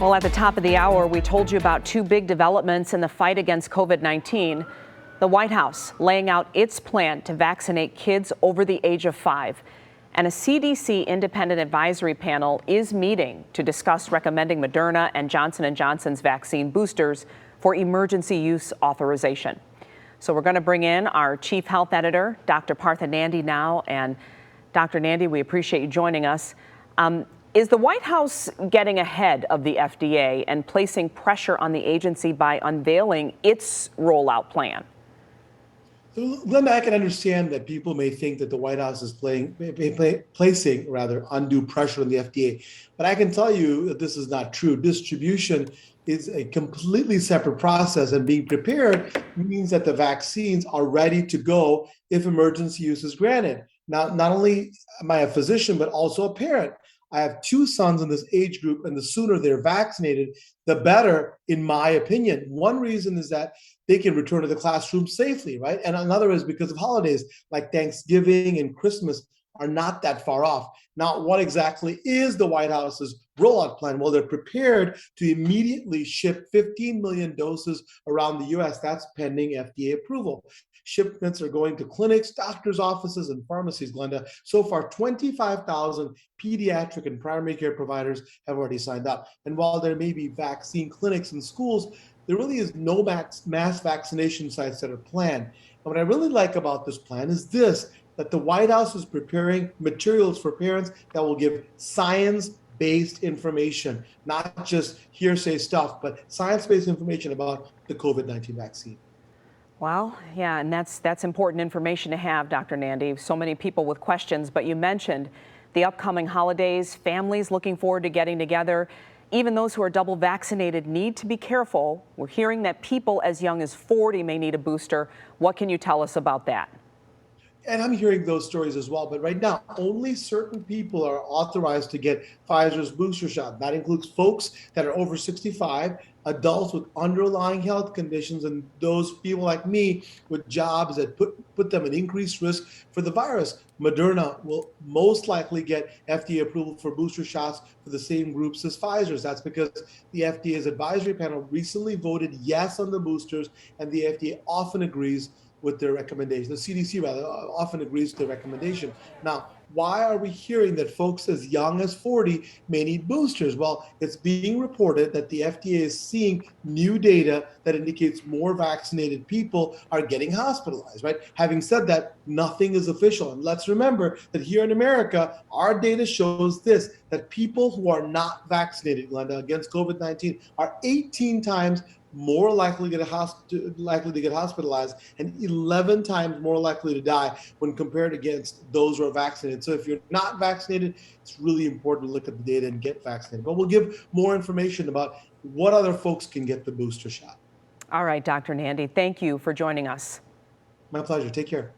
Well, at the top of the hour, we told you about two big developments in the fight against COVID-19. The White House laying out its plan to vaccinate kids over the age of 5. And a CDC independent advisory panel is meeting to discuss recommending Moderna and Johnson & Johnson's vaccine boosters for emergency use authorization. So we're going to bring in our chief health editor, Dr. Partha Nandi now. And Dr. Nandi, we appreciate you joining us. Is the White House getting ahead of the FDA and placing pressure on the agency by unveiling its rollout plan? So, Linda, I can understand that people may think that the White House is placing undue pressure on the FDA, but I can tell you that this is not true. Distribution is a completely separate process, and being prepared means that the vaccines are ready to go if emergency use is granted. Now, not only am I a physician, but also a parent. I have two sons in this age group, and the sooner they're vaccinated, the better, in my opinion. One reason is that they can return to the classroom safely, right? And another is because of holidays like Thanksgiving and Christmas are not that far off. Now, what exactly is the White House's rollout plan? Well, they're prepared to immediately ship 15 million doses around the U.S. That's pending FDA approval. Shipments are going to clinics, doctors' offices, and pharmacies, Glenda. So far, 25,000 pediatric and primary care providers have already signed up. And while there may be vaccine clinics in schools, there really is no mass vaccination sites that are planned. And what I really like about this plan is this, that the White House is preparing materials for parents that will give science-based information, not just hearsay stuff, but science-based information about the COVID-19 vaccine. Well, yeah, and that's important information to have, Dr. Nandi. So many people with questions, but you mentioned the upcoming holidays, families looking forward to getting together. Even those who are double vaccinated need to be careful. We're hearing that people as young as 40 may need a booster. What can you tell us about that? And I'm hearing those stories as well. But right now, only certain people are authorized to get Pfizer's booster shot. That includes folks that are over 65, adults with underlying health conditions, and those people like me with jobs that put them at increased risk for the virus. Moderna will most likely get FDA approval for booster shots for the same groups as Pfizer's. That's because the FDA's advisory panel recently voted yes on the boosters, and the FDA often agrees with their recommendation. The CDC rather often agrees with their recommendation. Now, why are we hearing that folks as young as 40 may need boosters? Well, it's being reported that the FDA is seeing new data that indicates more vaccinated people are getting hospitalized, right? Having said that, nothing is official. And let's remember that here in America, our data shows this, that people who are not vaccinated, Glenda, against COVID-19 are 18 times more likely to get hospitalized and 11 times more likely to die when compared against those who are vaccinated. So if you're not vaccinated, it's really important to look at the data and get vaccinated. But we'll give more information about what other folks can get the booster shot. All right, Dr. Nandi, thank you for joining us. My pleasure. Take care.